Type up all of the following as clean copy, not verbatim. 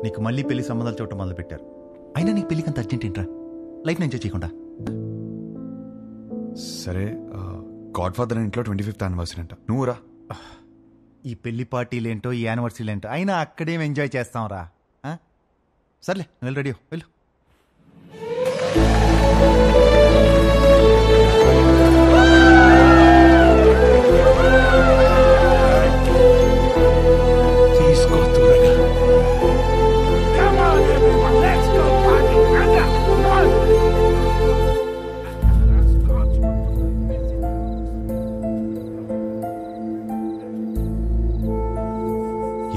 నీకు మళ్ళీ పెళ్లి సంబంధాలు చూడటం మొదలు పెట్టారు. అయినా నీకు పెళ్లికి అంత అర్జెంట్ ఏంట్రా? లైఫ్ ఎంజాయ్ చేయకుండా. సరే, గాడ్ ఫాదర్ ఇంట్లో 25th యానివర్సరీ అంట, నువ్వు రా. ఈ పెళ్లి పార్టీలేంటో ఈ యానివర్సరీలేంటో అయినా అక్కడేం ఎంజాయ్ చేస్తాం రా. సర్లే వెళ్ళు, రెడీ వెళ్ళు.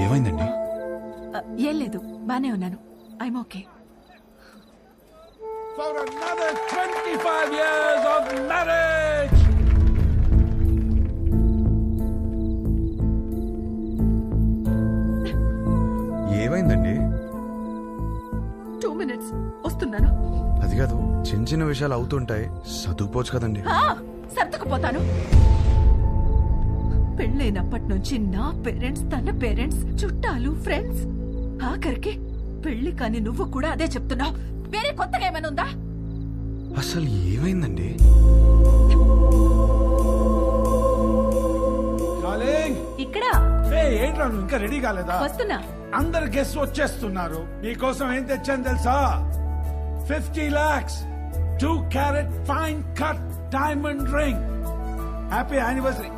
ఏమైందండి? ఏం లేదు, బానే ఉన్నాను. I'm okay. For another 25 years of marriage! ఏమైందండి? 2 minutes వస్తున్నాను. అది కాదు, చిన్న చిన్న విషయాలు అవుతుంటాయి, చదువుకోవచ్చు కదండి. సర్దుకుపోతాను. పెళ్ళైనప్పటి నుంచి నా పేరెంట్స్, తన పేరెంట్స్, చుట్టాలు, ఫ్రెండ్స్, ఆఖరికి పెళ్లి కాని నువ్వు కూడా అదే చెప్తున్నావు. వేరే కొత్తగా ఏమైనా ఉందా? అసలు ఏమైందండి? ఇక్కడ ఏంట్రా నువ్వు ఇంకా రెడీ కాలేదా? వస్తున్నా. అందరు గెస్ట్ వచ్చేస్తున్నారు. నీకోసం ఏం తెచ్చాను తెలుసా? 50 lakhs 2 carat fine cut diamond ring. Happy anniversary.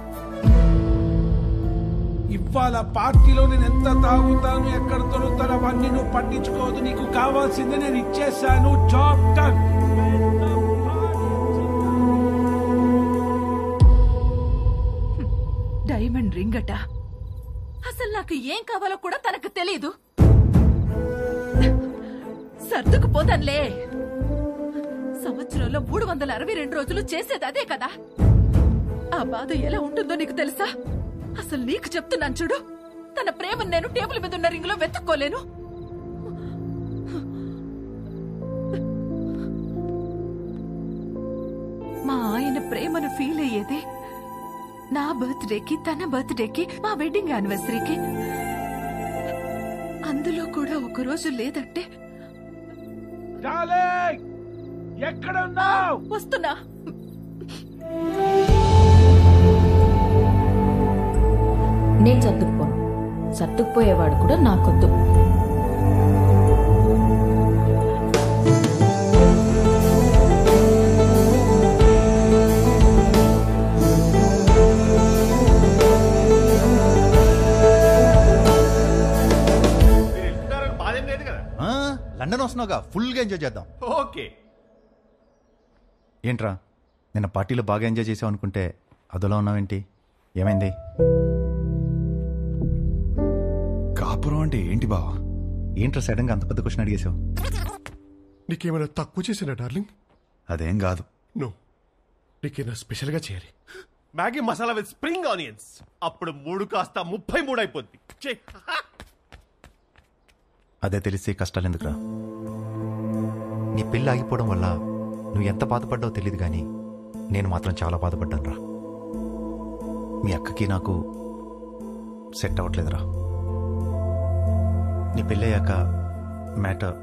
ఇవాళ పార్టీలో నేను ఎంత తాగుతాను, ఎక్కడ దొరుకుతాను అవన్నీ నువ్వు పట్టించుకోవద్దు. నీకు కావాల్సిందే నేను ఇచ్చేసాను. Job done. డైమండ్ రింగ్ అట. అసలు నాకు ఏం కావాలో కూడా తనకు తెలీదు. సర్దుకుపోతానులే. సంవత్సరంలో 362 రోజులు చేసేది అదే కదా. ఆ బాధ ఎలా ఉంటుందో నీకు తెలుసా? అసలు నీకు చెప్తున్నాను చూడు, తన ప్రేమను నేను టేబుల్ మీద ఉన్న రింగ్ లో వెతుక్కోలేను. మా ఆయన ప్రేమను ఫీల్ అయ్యేది నా బర్త్డేకి, తన బర్త్డేకి, మా వెడ్డింగ్ యానివర్సరీకి. అందులో కూడా ఒక రోజు లేదంటే ఎక్కడున్నావు? వస్తున్నా. నేను సర్దుకుపోను. సర్దుకుపోయేవాడు కూడా నాకొద్దు. లండన్ వస్తున్నావుగా, ఫుల్గా ఎంజాయ్ చేద్దాం. ఓకే. ఏంట్రా నిన్న పార్టీలో బాగా ఎంజాయ్ చేసావు అనుకుంటే అదోలా ఉన్నావేంటి? ఏమైంది? కాపురం అంటే ఏంటి బావా? ఏంట్రా సడన్గా అంత పెద్ద క్వశ్చన్ అడిగేసావు? నీకేమైనా తక్కువ చేసినా డార్లింగ్? అదేం కాదు. నో, నీకేమైనా స్పెషల్గా చేయాలి. Maggi masala with spring onions. అప్పుడు 3 కాస్త 33 అయిపోద్ది. అదే తెలిసి కష్టాలు ఎందుకురా? నీ పెళ్ళి ఆగిపోవడం వల్ల నువ్వు ఎంత బాధపడ్డావో తెలియదు కానీ నేను మాత్రం చాలా బాధపడ్డాను రా. మీ అక్కకి నాకు సెట్ అవ్వట్లేదురా. నీ పెళ్ళయ్యాక మ్యాటర్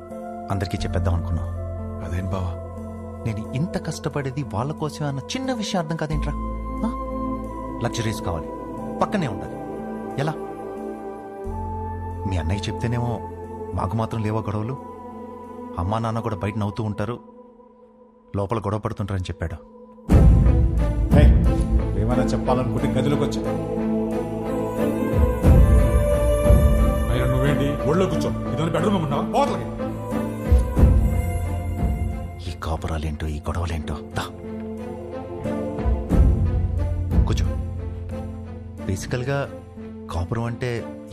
అందరికీ చెప్పేద్దాం అనుకున్నావు. అదేం బావా, నేను ఇంత కష్టపడేది వాళ్ళ కోసమే అన్న చిన్న విషయం అర్థం కాదేంట్రా? లగ్జరీస్ కావాలి, పక్కనే ఉండాలి. ఎలా? మీ అన్నయ్య చెప్తేనేమో మాకు మాత్రం లేవా గొడవలు? అమ్మా నాన్న కూడా బయట నవ్వుతూ ఉంటారు, లోపల గొడవ పడుతుంటారని చెప్పాడు. ఏమైనా చెప్పాలనుకుంటే గదిలోకి వచ్చా. నువ్వేంటి ఒళ్ళో కూర్చో? ఇదో బెడ్రూమ్ ఉన్నావా? పోతలకి. ఈ కాపురాలేంటో, ఈ గొడవలేంటో. దా కూర్చో. బేసికల్గా కాపురం అంటే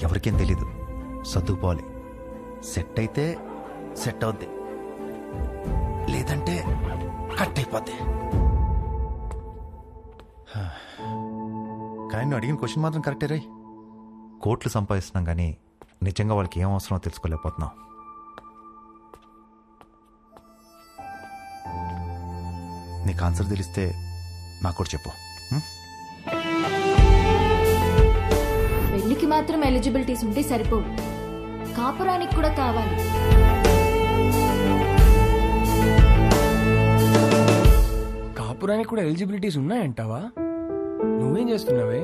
ఎవరికేం తెలీదు. సర్దుకుపోవాలి. సెట్ అయితే సెట్ అవుద్ది, లేదంటే కట్ అయిపోద్ది. కానీ నువ్వు అడిగిన క్వశ్చన్ మాత్రం కరెక్టే రై. కోట్లు సంపాదిస్తున్నాం కానీ నిజంగా వాళ్ళకి ఏం అవసరమో తెలుసుకోలేకపోతున్నాం. నీకు ఆన్సర్ తెలిస్తే నాకు కూడా చెప్పు. పెళ్లికి మాత్రం ఎలిజిబిలిటీస్ ఉంటే సరిపోవు. కాపురానికి కూడా కావాలి. కాపురానికి కూడా ఎలిజిబిలిటీస్ ఉన్నాయంటావా? నువ్వేం చేస్తున్నావే?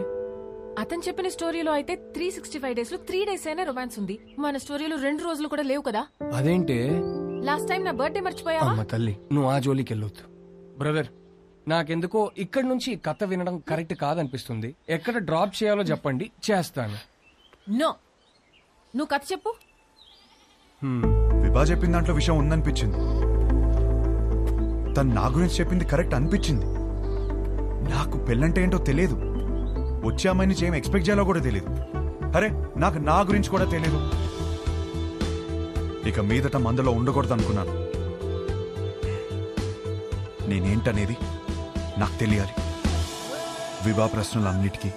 అతను చెప్పిన స్టోరీలో అయితే 365 days లో 3 days అయినా రొమాన్స్ ఉంది. మన స్టోరీలో 2 రోజులు కూడా లేవు కదా. అదేంటే? లాస్ట్ టైం నా బర్త్డే మర్చిపోయావా? అమ్మ తల్లి, నువ్వు ఆ జోలికి వెళ్ళొద్దు. బ్రదర్, నాకెందుకో ఇక్కడి నుంచి ఈ కథ వినడం కరెక్ట్ కాదనిపిస్తుంది. ఎక్కడ డ్రాప్ చేయాలో చెప్పండి, చేస్తాను. నో, నువ్వు కథ చెప్పు. విభా చెప్పిన దాంట్లో విషయం ఉందనిపించింది. తను నా గురించి చెప్పింది కరెక్ట్ అనిపించింది. నాకు పెళ్ళంటే ఏంటో తెలియదు. వచ్చే అమ్మాయి నుంచి ఏం ఎక్స్పెక్ట్ చేయాలో కూడా తెలియదు. అరే, నాకు నా గురించి కూడా తెలియదు. ఇక మీదట మందులో ఉండకూడదు అనుకున్నాను. నేనేంటనేది నాకు తెలియాలి. విభా ప్రశ్నలన్నిటికీ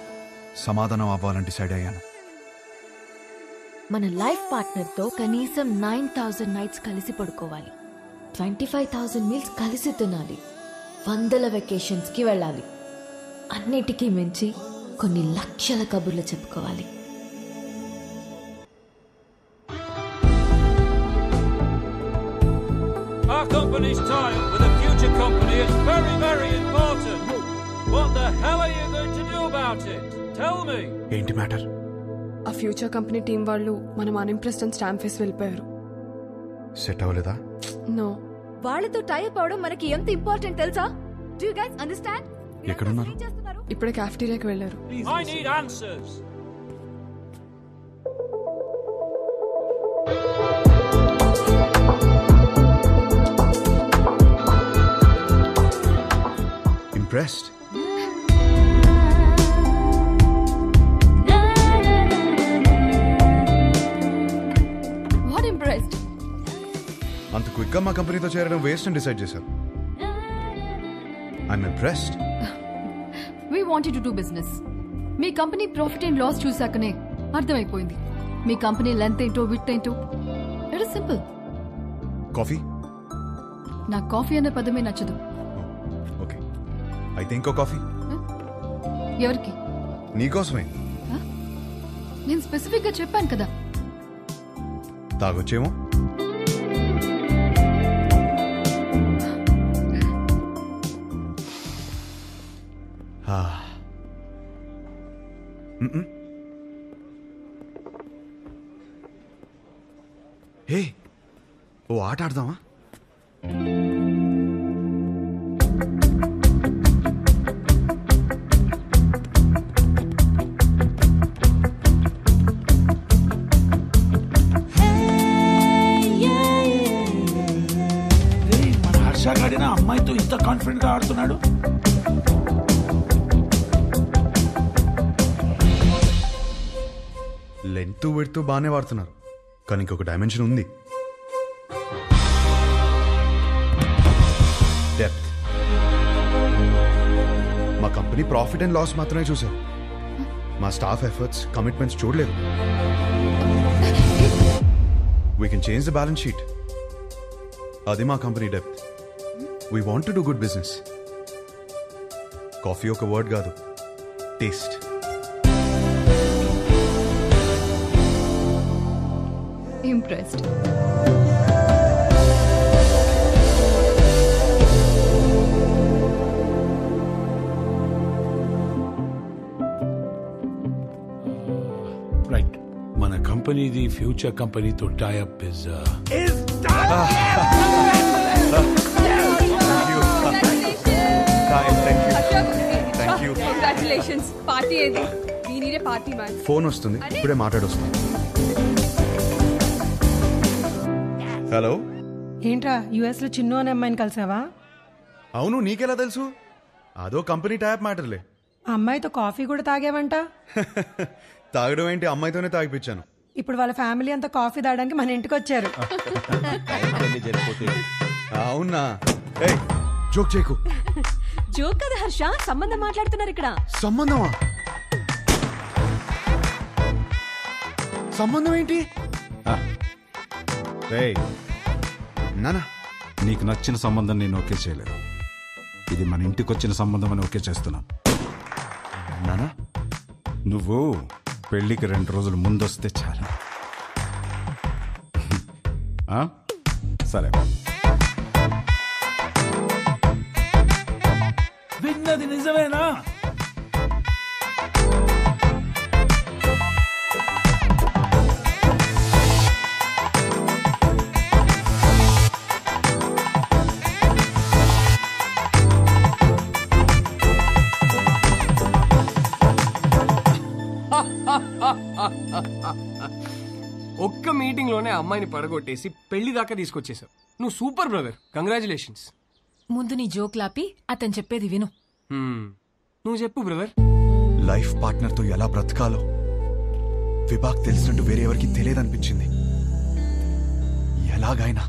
సమాధానం అవ్వాలని డిసైడ్ అయ్యాను. మన లైఫ్ పార్ట్నర్ తో కనీసం 9,000 నైట్స్ కలిసి పడుకోవాలి. 25,000 మీల్స్ కలిసి తినాలి. 100 వెకేషన్స్ కి వెళ్ళాలి. అన్నిటికీ మించి కొన్ని లక్షల కబుర్లు చెప్పుకోవాలి. Our company's tie-up with a future company is very, very important. What the hell are you going to do about it? Tell me. ఏంటి మ్యాటర్? ఆ ఫ్యూచర్ కంపెనీ టీం వాళ్ళు మనం అన్ఇంప్రెస్డ్ అని స్టాంప్ వేసి వెళ్ళిపోయారు. సెట్ అవ్వలేదా? నో. వాళ్ళతో టైప్ అవడం మనకి ఎంత ఇంపార్టెంట్ తెలుసా? Do you guys understand? ఎక్కడున్నారు? ఇప్పుడే క్యాఫ్టీరియాకి వెళ్ళారు. I need answers. Impressed? What impressed? అంత క్విక్ గా మా కంపెనీతో చేరడం వేస్ట్ అని డిసైడ్ చేశారు. I'm impressed. We wanted to do business. మీ కంపెనీ ప్రాఫిట్ అండ్ లాస్ చూసాకనే అర్థమైపోయింది. మీ కంపెనీ లెంత్ ఏంటో విత్ ఏంటో. It is simple. కాఫీ? నాకు కాఫీ అనే పదమే నచ్చదు. ఓకే, అయితే ఇంకో కాఫీ. ఎవరికి? నీకోసమే. నేను స్పెసిఫిక్ గా చెప్పాను కదా. తాగొచ్చేమో. హే, ఓ ఆట ఆడదామా? మన హర్ష గాడిన అమ్మాయితో ఇంత కాన్ఫిడెంట్ గా ఆడుతున్నాడు. లెంత్ విడ్త్ బాగానే వాడుతున్నారు, కానీ ఇంకొక డైమెన్షన్ ఉంది. డెప్త్. మా కంపెనీ ప్రాఫిట్ అండ్ లాస్ మాత్రమే చూసారు. మా స్టాఫ్ ఎఫర్ట్స్, కమిట్మెంట్స్ చూడలేదు. We can change the balance sheet. అది మా company depth. We want to do good business. Coffee ఒక వర్డ్ కాదు, టేస్ట్. Impressed. రైట్, మన కంపెనీది ఫ్యూచర్ కంపెనీతో టైఅప్ ఇస్ కంగ్రాచులేషన్స్. పార్టీ ఏది? దీనినే పార్టీ మ్యాన్. ఫోన్ వస్తుంది, ఇప్పుడే మాట్లాడొస్తుంది. హలో. ఏంట్రా, యుఎస్ లో చిన్ను అనే అమ్మాయిని కలిసావా? అవును, నీకెలా తెలుసు? అదో కంపెనీ టైప్ మ్యాటర్లే. ఆ అమ్మాయితో కాఫీ కూడా తాగావంట. తాగడం ఏంటి, అమ్మాయితోనే తాగిపించాను. ఇప్పుడు వాళ్ళ ఫ్యామిలీ అంతా కాఫీ తాగడానికి మన ఇంటికి వచ్చారు. అవునా? జోక్ చేయకు. జోక్ కదా హర్ష, సంబంధం మాట్లాడుతున్నారు ఇక్కడ. సంబంధమా? సంబంధం ఏంటి? నానా, నీకు నచ్చిన సంబంధం నేను ఓకే చేయలేదు. ఇది మన ఇంటికి వచ్చిన సంబంధం అని ఓకే చేస్తున్నాను. నానా, నువ్వు పెళ్లికి 2 రోజులు ముందొస్తే చాలు. సరే. విన్నది నిజమేనా? ఒక్క మీటింగ్ లోనే అమ్మాయిని పడగొట్టేసి పెళ్లి దాకా తీసుకొచ్చేసావు. నువ్వు సూపర్ బ్రదర్, కంగ్రాచులేషన్స్. ముందు నీ జోక్ లాపి అతను చెప్పేది విను. నువ్వు చెప్పు బ్రదర్. లైఫ్ పార్ట్నర్ తో ఎలా బ్రతకాలో విభాగ్ తెలిసినట్టు వేరే ఎవరికి తెలియదనిపించింది. ఎలాగైనా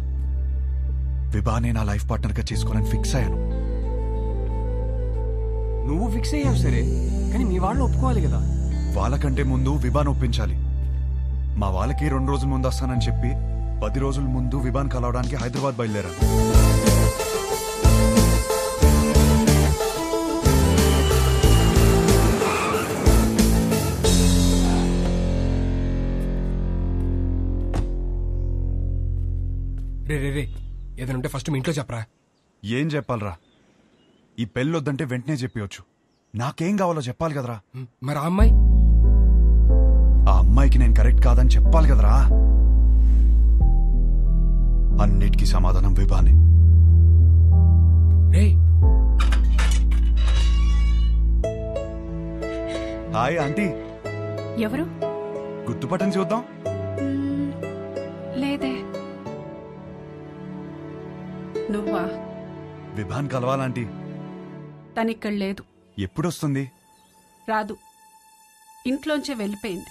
విభానే నా లైఫ్ పార్ట్నర్ గా చేసుకోవాలని ఫిక్స్ అయ్యాను. నువ్వు ఫిక్స్ అయ్యావు సరే, కానీ మీ వాళ్ళు ఒప్పుకోవాలి కదా. వాళ్ళకంటే ముందు విభాన్ ఒప్పించాలి. మా వాళ్ళకి 2 రోజుల ముందు వస్తానని చెప్పి 10 రోజుల ముందు విభాన్ కలవడానికి హైదరాబాద్ బయలుదేరాను. రే ఏదైనా ఉంటే ఫస్ట్ మీ ఇంట్లో చెప్పరా. ఏం చెప్పాలరా? ఈ పెళ్ళొద్దంటే వెంటనే చెప్పవచ్చు. నాకేం కావాలో చెప్పాలి కదరా. మరి ఆ అమ్మాయి? ఆ అమ్మాయికి నేను కరెక్ట్ కాదని చెప్పాలి కదరా. అన్నిటికీ సమాధానం విభానే. Hi aunty. ఎవరు? గుర్తుపట్టని చూద్దాం. లేదే. నువ్వా? విభాన్ కలవాలంటీ. తనిక్కడ లేదు. ఎప్పుడొస్తుంది? రాదు, ఇంట్లోంచే వెళ్ళిపోయింది.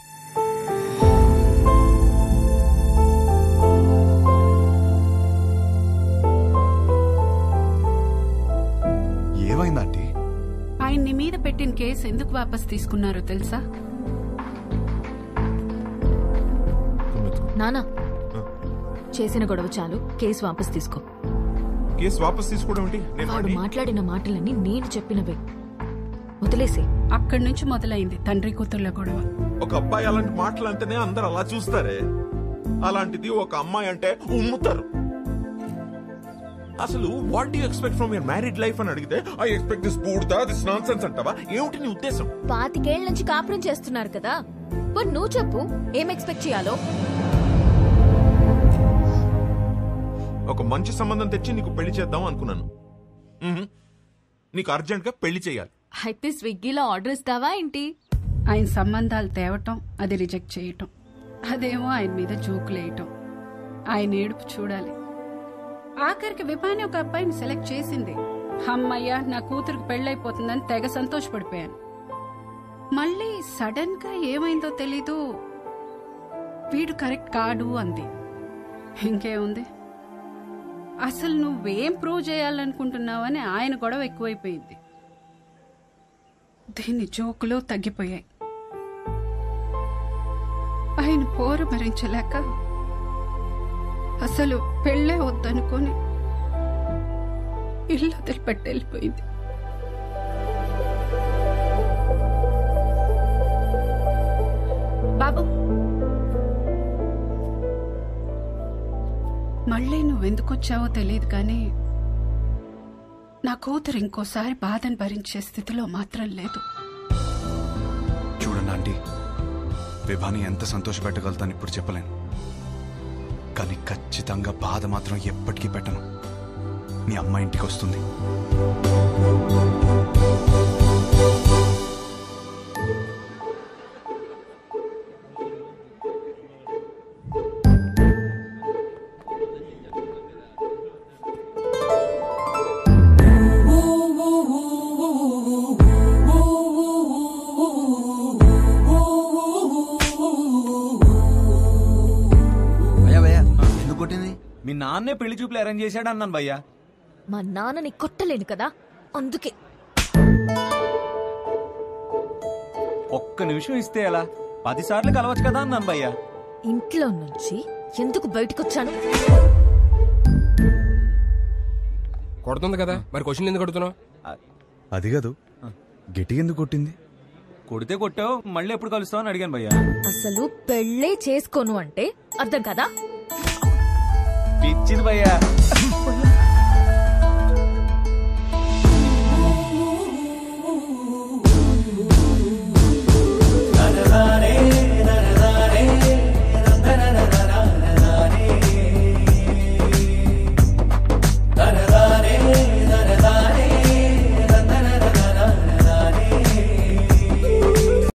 ఏమైందంటీ? ఆయన్ని మీద పెట్టిన కేసు ఎందుకు వాపస్ తీసుకున్నారో తెలుసా? నానా, చేసిన గొడవ చాలు, కేసు వాపస్ తీసుకో. కేసు వాపస్ తీసుకోవడం ఏంటి? వాడు మాట్లాడిన మాటలన్నీ నేను చెప్పినవే, వదిలేసే. అక్కడి నుంచి మొదలైంది తండ్రి కూతుర్ల గొడవ. ఒక అబ్బాయి అలాంటి మాటలు అంటేనే అందరు అలా చూస్తారే, అలాంటిది ఒక అమ్మాయి అంటే ఉమ్ముతారు. అసలు what you expect from your married life అని అడిగితే ఐ ఎక్స్పెక్ట్ దిస్ బూడ్దా, దిస్ నాన్సెన్స్ అంటావా? ఏమిటి నీ ఉద్దేశం? 25 ఏళ్ల నుంచి కాపురం చేస్తున్నారు కదా, మరి నువ్వు చెప్పు ఏం ఎక్స్పెక్ట్ చేయాలో. ఒక మంచి సంబంధం తెచ్చి నీకు పెళ్లి చేద్దాం అనుకున్నాను. నీకు అర్జెంట్ గా పెళ్లి చేయాలి. అయితే స్విగ్గీలో ఆర్డర్ ఇస్తావా ఏంటి? ఆయన సంబంధాలు తేవటం, అది రిజెక్ట్ చేయటం, అదేమో ఆయన మీద జోకులేయటం, ఆయన ఏడుపు చూడాలి. ఆఖరికి విభాని ఒక అబ్బాయిని సెలెక్ట్ చేసింది. అమ్మయ్య, నా కూతురికి పెళ్ళైపోతుందని తెగ సంతోషపడిపోయాను. మళ్ళీ సడన్ గా ఏమైందో తెలీదు, వీడు కరెక్ట్ కాడు అంది. ఇంకేముంది, అసలు నువ్వేం ప్రూవ్ చేయాలనుకుంటున్నావని ఆయన గొడవ ఎక్కువైపోయింది. దీని జోకులు తగ్గిపోయాయి. ఆయన పోరు భరించలేక అసలు పెళ్ళే వద్దనుకొని ఇల్లు వదిలిపెట్టి వెళ్ళిపోయింది. బాబు, మళ్ళీ నువ్వెందుకొచ్చావో తెలియదు కానీ నా కూతురు ఇంకోసారి బాధను భరించే స్థితిలో మాత్రం లేదు. చూడండి ఆంటీ, విభాని ఎంత సంతోషపెట్టగలుగుతాను ఇప్పుడు చెప్పలేను, కానీ ఖచ్చితంగా బాధ మాత్రం ఎప్పటికీ పెట్టను. మీ అమ్మ ఇంటికి వస్తుంది. మీ నాన్నే పెళ్లి చూపులు అరేంజ్ చేశాడు అన్నాను భయ్యా. మా నాన్నని కొట్టలేను కదా, అందుకే. ఒక్క నిమిషం ఇస్తే ఎలా? 10 సార్లు కలవచ్చు కదా అన్నాను భయ్యా. ఇంట్లో నుంచి ఎందుకు బయటకొచ్చాను? కొడుతుంది కదా, మరి క్వశ్చన్ ఎందుకు కొడుతున్నావు? అది కాదు, గట్టి ఎందుకు కొట్టింది? కొడితే కొట్టావు, మళ్ళీ ఎప్పుడు కలుస్తావు అని అడిగాను భయ్యా. అసలు పెళ్ళే చేసుకోను అంటే అర్థం కదా? నచ్చింది భయ్యా.